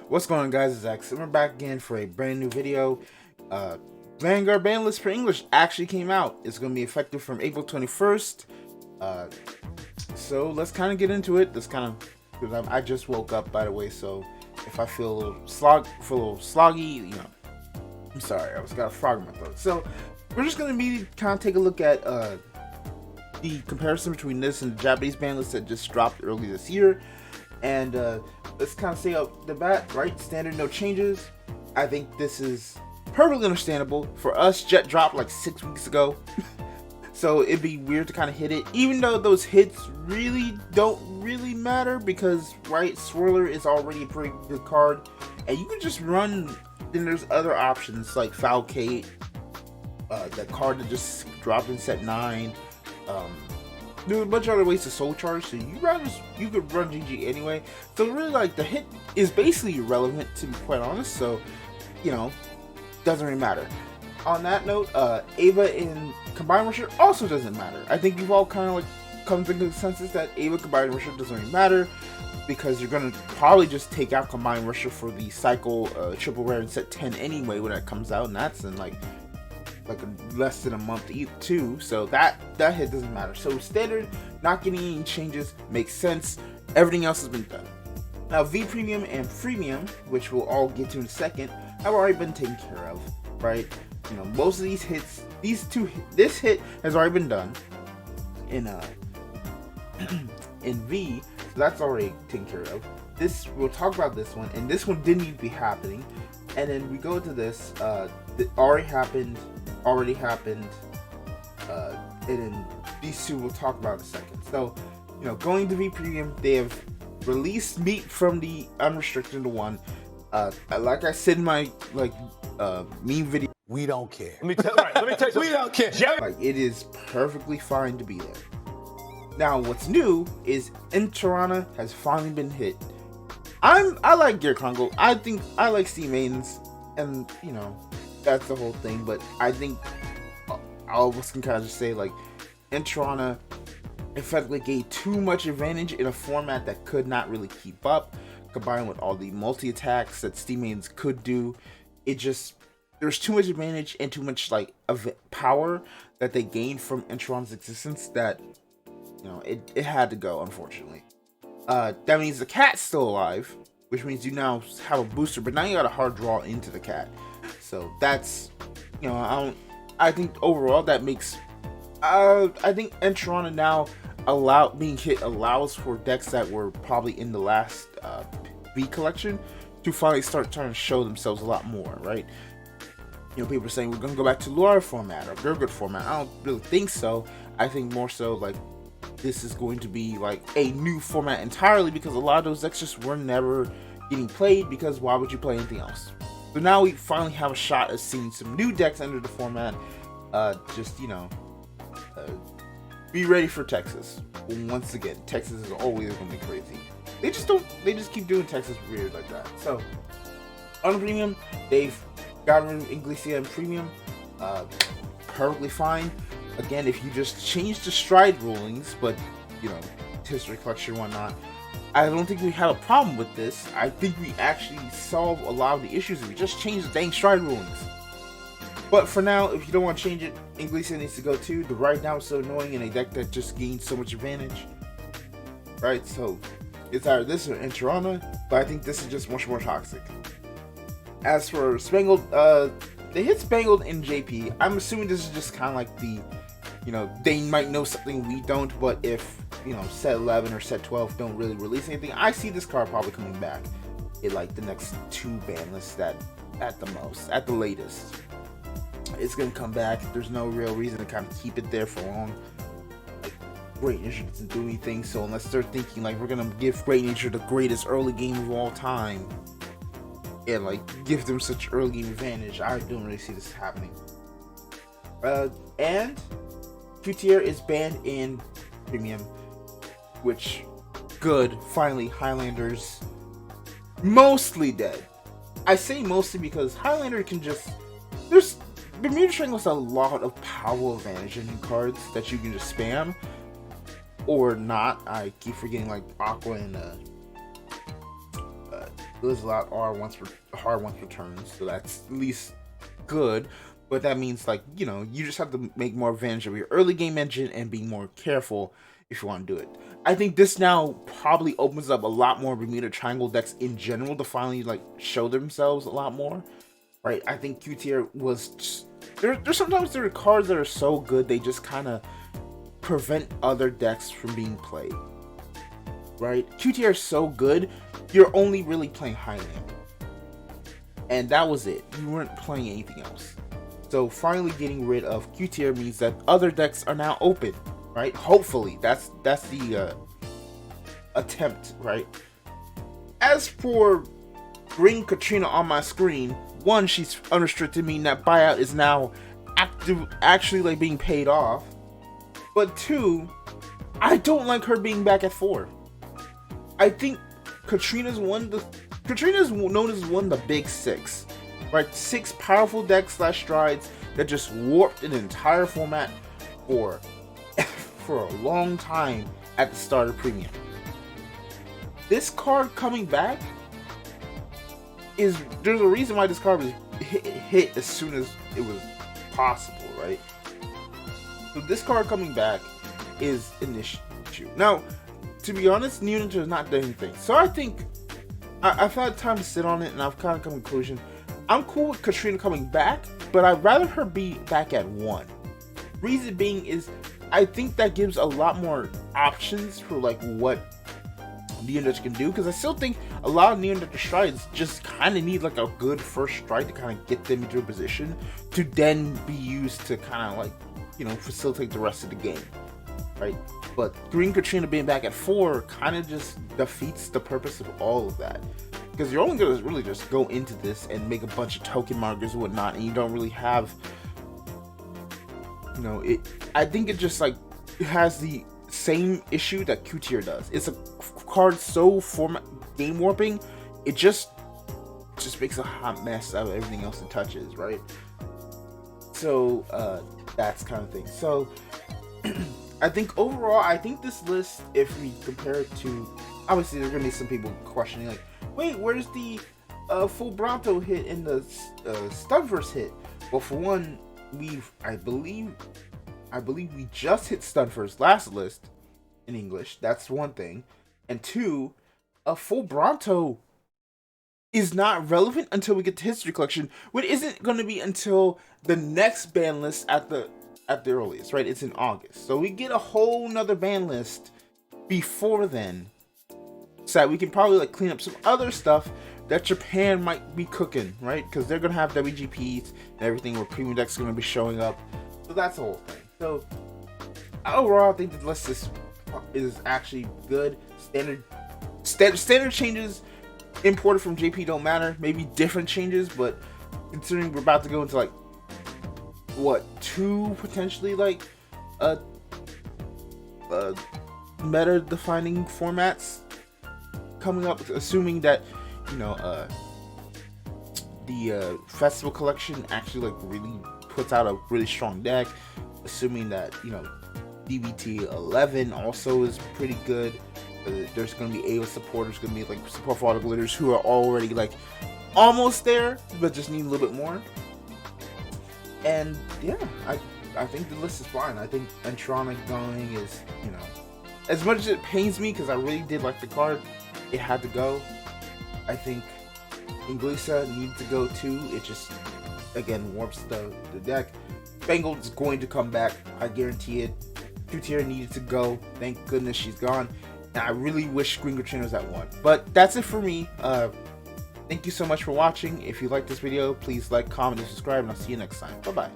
What's going on, guys? It's X and we're back again for a brand new video. Vanguard Banlist for English actually came out. It's going to be effective from April 21st. So let's kind of get into it. Because I just woke up, by the way, so if I feel a little sloggy, you know, I'm sorry. I got a frog in my throat. So we're just going to be kind of take a look at the comparison between this and the Japanese Banlist that just dropped early this year. And let's kind of say out the bat, right? Standard, no changes. I think this is perfectly understandable. For us, Jet dropped like 6 weeks ago. So it'd be weird to kind of hit it. Even though those hits really don't really matter because, right, Swirler is already a pretty good card. And you can just run, then there's other options like Falcate, that card that just dropped in set 9. There's a bunch of other ways to soul charge, so you could run GG anyway. So really, like, the hit is basically irrelevant, to be quite honest. So, you know, doesn't really matter. On that note, Ava in Combined Rusher also doesn't matter. I think you've all kind of like come to the consensus that Ava Combined Rusher doesn't really matter because you're gonna probably just take out Combined Rusher for the cycle triple rare in set 10 anyway when that comes out, and that's in like less than a month too, so that hit doesn't matter. So standard, not getting any changes, makes sense. Everything else has been done. Now V Premium and Premium, which we'll all get to in a second, have already been taken care of, right? You know, most of these hits, this hit has already been done in in V, so that's already taken care of. This, we'll talk about this one, and this one didn't need to be happening. And then we go to this, that already happened, and then these two we'll talk about in a second. So, you know, going to V Premium, they have released meat from the unrestricted one. Like I said in my meme video, we don't care. Let me tell you, We don't care. like, it is perfectly fine to be there. Now, what's new is Entrana has finally been hit. I like Gear Congo. I think I like Steam Maidens, and you know, that's the whole thing. But I think all of us can kind of just say, like, Entrana effectively gave too much advantage in a format that could not really keep up, combined with all the multi-attacks that Steam Maidens could do. It just, there's too much advantage and too much like of power that they gained from Entrana's existence that, you know, it had to go, unfortunately. That means the cat's still alive, which means you now have a booster, but now you got a hard draw into the cat. So that's, you know, I think overall that makes, I think Entrana now being hit allows for decks that were probably in the last V collection to finally start trying to show themselves a lot more, right? You know, people are saying we're going to go back to Laura format or Gurgut format. I don't really think so. I think more so like this is going to be like a new format entirely because a lot of those decks just were never getting played because why would you play anything else? So now we finally have a shot at seeing some new decks enter the format. Just, you know, be ready for Texas. Once again, Texas is always going to be crazy. They just keep doing Texas weird like that. So on Premium, they've gotten Inglesia and Premium, perfectly fine. Again, if you just change the stride rulings, but, you know, history collection and whatnot, I don't think we have a problem with this. I think we actually solve a lot of the issues if we just change the dang stride rulings. But for now, if you don't want to change it, Inglesia needs to go too. The ride down is so annoying in a deck that just gains so much advantage. Right, so it's either this or Entrana, but I think this is just much more toxic. As for Spangled, they hit Spangled in JP. I'm assuming this is just kind of like the, you know, they might know something we don't, but if, you know, set 11 or set 12 don't really release anything, I see this card probably coming back in like the next 2 ban lists at the latest. It's gonna come back. There's no real reason to kind of keep it there for long. Like, Great Nature doesn't do anything, so unless they're thinking like we're gonna give Great Nature the greatest early game of all time and like give them such early game advantage, I don't really see this happening. And Q-Tier is banned in Premium, which, good, finally Highlander's mostly dead. I say mostly because Highlander can just, there's Bermuda Triangle has a lot of power advantage in cards that you can just spam or not. I keep forgetting like Aqua and There's a lot of hard once returns, so that's at least good. But that means, like, you know, you just have to make more advantage of your early game engine and be more careful if you want to do it. I think this now probably opens up a lot more Bermuda Triangle decks in general to finally like show themselves a lot more, right? I think Q tier was just, there's sometimes there are cards that are so good they just kind of prevent other decks from being played, right? Q tier is so good, you're only really playing Highland, and that was it. You weren't playing anything else. So finally getting rid of Q tier means that other decks are now open, right? Hopefully that's the attempt, right? As for bring Katrina on my screen, one, she's unrestricted, meaning that buyout is now actually like being paid off. But two, I don't like her being back at 4. I think Katrina's known as one of the big 6, right? 6 powerful decks / strides that just warped an entire format for a long time at the start of Premium. This card coming back there's a reason why this card was hit as soon as it was possible, right? So this card coming back is an issue. Now, to be honest, New Ninja has not done anything. So I think I've had time to sit on it and I've kind of come to a conclusion. I'm cool with Katrina coming back, but I'd rather her be back at 1. Reason being is I think that gives a lot more options for like what Neon can do, because I still think a lot of Neon strides just kind of need like a good first strike to kind of get them into a position to then be used to kind of like, you know, facilitate the rest of the game, right? But Green Katrina being back at 4 kind of just defeats the purpose of all of that, because you're only going to really just go into this and make a bunch of token markers and whatnot, and you don't really have, you know, I think it just like it has the same issue that Q tier does. It's a card so game warping, it just makes a hot mess out of everything else it touches, right? So that's kind of thing. So I think overall, I think this list, if we compare it to, obviously there's gonna be some people questioning like, wait, where's the full Bronto hit and the Stunverse hit? Well, for one, I believe we just hit Stunverse last list in English. That's one thing. And two, a full Bronto is not relevant until we get to History Collection, which isn't going to be until the next ban list at the earliest, right? It's in August. So we get a whole nother ban list before then, so that we can probably like clean up some other stuff that Japan might be cooking, right? Because they're going to have WGPs and everything where premium decks are going to be showing up. So that's the whole thing. So overall, I think the list is actually good. Standard changes imported from JP don't matter. Maybe different changes, but considering we're about to go into like what, 2 potentially like meta defining formats coming up, assuming that, you know, the festival collection actually like really puts out a really strong deck, assuming that, you know, DBT 11 also is pretty good. There's going to be AO supporters, going to be like support for all the glitters who are already like almost there, but just need a little bit more. And yeah, I think the list is fine. I think Entronic going is, you know, as much as it pains me because I really did like the card, it had to go. I think Inglisa needed to go too. It just, again, warps the deck. Vanguard is going to come back, I guarantee it. Q-tier needed to go. Thank goodness she's gone. And I really wish Green Katrina was at 1. But that's it for me. Thank you so much for watching. If you like this video, please like, comment, and subscribe, and I'll see you next time. Bye-bye.